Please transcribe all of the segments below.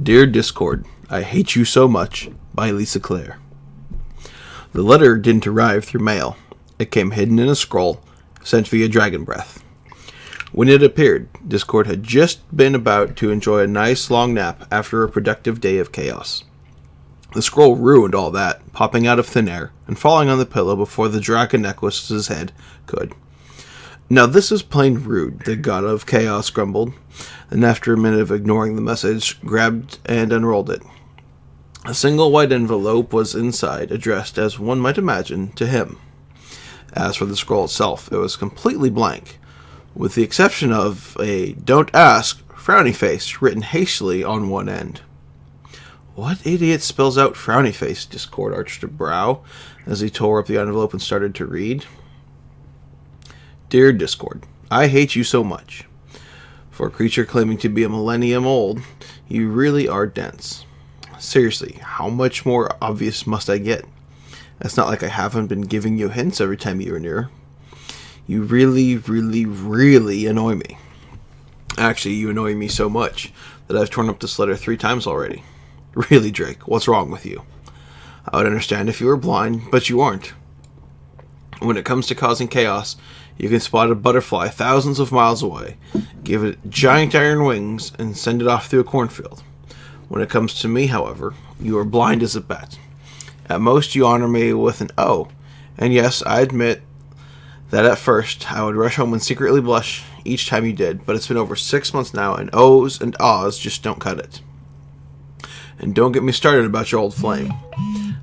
Dear Discord, I hate you so much, by Lisa Clare. The letter didn't arrive through mail. It came hidden in a scroll, sent via Dragon Breath. When it appeared, Discord had just been about to enjoy a nice long nap after a productive day of chaos. The scroll ruined all that, popping out of thin air and falling on the pillow before the dragon necklace's head could. Now this is plain rude, the god of chaos grumbled, and after a minute of ignoring the message, grabbed and unrolled it. A single white envelope was inside, addressed, as one might imagine, to him. As for the scroll itself, it was completely blank, with the exception of a "Don't ask" frowny face written hastily on one end. What idiot spells out frowny face? Discord arched a brow as he tore up the envelope and started to read. Dear Discord, I hate you so much. For a creature claiming to be a millennium old, you really are dense. Seriously, how much more obvious must I get? It's not like I haven't been giving you hints every time you were near. You really, really, really annoy me. Actually, you annoy me so much that I've torn up this letter 3 times already. Really, Drake, what's wrong with you? I would understand if you were blind, but you aren't. When it comes to causing chaos, you can spot a butterfly thousands of miles away, give it giant iron wings, and send it off through a cornfield. When it comes to me, however, you are blind as a bat. At most, you honor me with an O, and yes, I admit that at first, I would rush home and secretly blush each time you did, but it's been over 6 months now, and O's and ahs just don't cut it. And don't get me started about your old flame.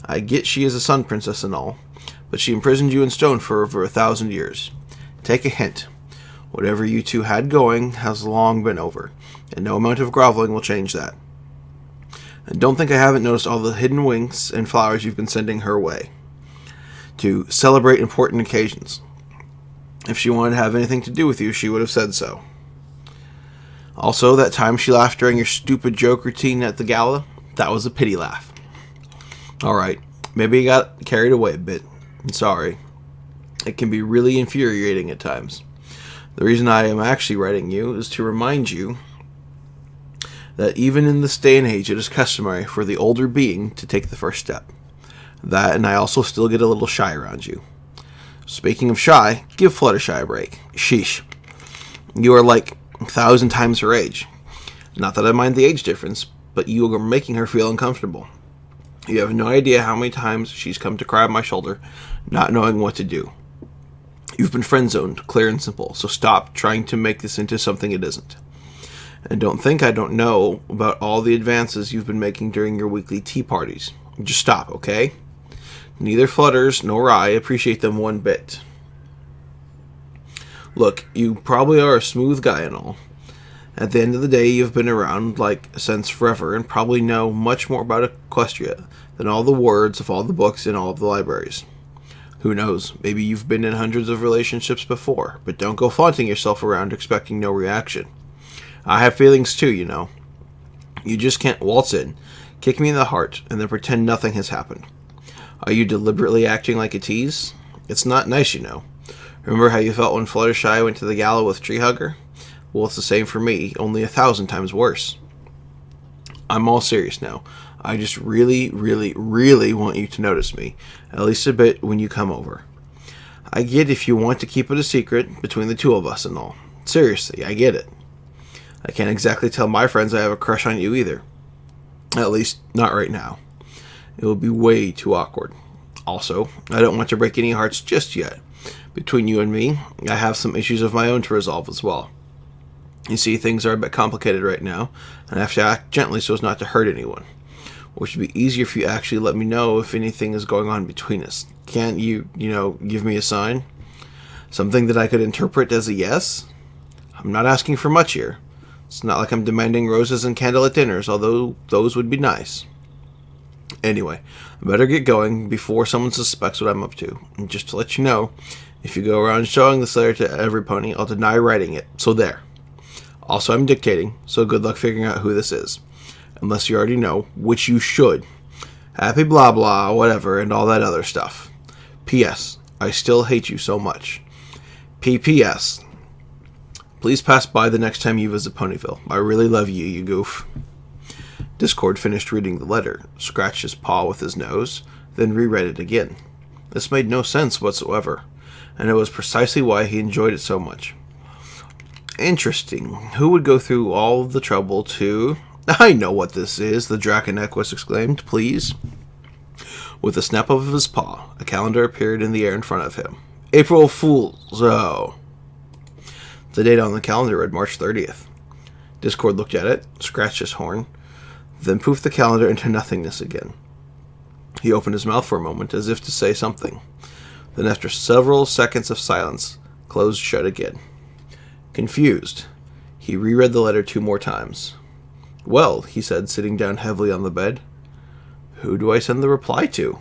I get she is a sun princess and all, but she imprisoned you in stone for over 1,000 years. Take a hint. Whatever you two had going has long been over, and no amount of groveling will change that. And don't think I haven't noticed all the hidden winks and flowers you've been sending her way to celebrate important occasions. If she wanted to have anything to do with you, she would have said so. Also, that time she laughed during your stupid joke routine at the gala, that was a pity laugh. Alright, maybe I got carried away a bit. I'm sorry. It can be really infuriating at times. The reason I am actually writing you is to remind you that even in this day and age, it is customary for the older being to take the first step. That, and I also still get a little shy around you. Speaking of shy, give Fluttershy a break. Sheesh. You are like 1,000 times her age. Not that I mind the age difference, but you are making her feel uncomfortable. You have no idea how many times she's come to cry on my shoulder, not knowing what to do. You've been friend-zoned, clear and simple, so stop trying to make this into something it isn't. And don't think I don't know about all the advances you've been making during your weekly tea parties. Just stop, okay? Neither Flutters nor I appreciate them one bit. Look, you probably are a smooth guy and all. At the end of the day, you've been around like since forever and probably know much more about Equestria than all the words of all the books in all of the libraries. Who knows, maybe you've been in hundreds of relationships before, but don't go flaunting yourself around expecting no reaction. I have feelings too, you know. You just can't waltz in, kick me in the heart, and then pretend nothing has happened. Are you deliberately acting like a tease? It's not nice, you know. Remember how you felt when Fluttershy went to the gala with Treehugger? Well, it's the same for me, only 1,000 times worse. I'm all serious now. I just really, really, really want you to notice me, at least a bit when you come over. I get if you want to keep it a secret between the two of us and all. Seriously, I get it. I can't exactly tell my friends I have a crush on you either. At least, not right now. It will be way too awkward. Also, I don't want to break any hearts just yet. Between you and me, I have some issues of my own to resolve as well. You see, things are a bit complicated right now, and I have to act gently so as not to hurt anyone. Which would be easier if you actually let me know if anything is going on between us. Can't you, give me a sign? Something that I could interpret as a yes? I'm not asking for much here. It's not like I'm demanding roses and candlelit dinners, although those would be nice. Anyway, I better get going before someone suspects what I'm up to. And just to let you know, if you go around showing this letter to every pony, I'll deny writing it. So there. Also, I'm dictating, so good luck figuring out who this is. Unless you already know, which you should. Happy blah blah, whatever, and all that other stuff. P.S. I still hate you so much. P.P.S. Please pass by the next time you visit Ponyville. I really love you, you goof. Discord finished reading the letter, scratched his paw with his nose, then reread it again. This made no sense whatsoever, and it was precisely why he enjoyed it so much. Interesting. Who would go through all the trouble to... I know what this is, the Draken Equus exclaimed. Please. With a snap of his paw, a calendar appeared in the air in front of him. April Fool's. Oh. The date on the calendar read March 30th. Discord looked at it, scratched his horn, then poofed the calendar into nothingness again. He opened his mouth for a moment, as if to say something. Then, after several seconds of silence, closed shut again. Confused, he reread the letter 2 more times. Well, he said, sitting down heavily on the bed, who do I send the reply to?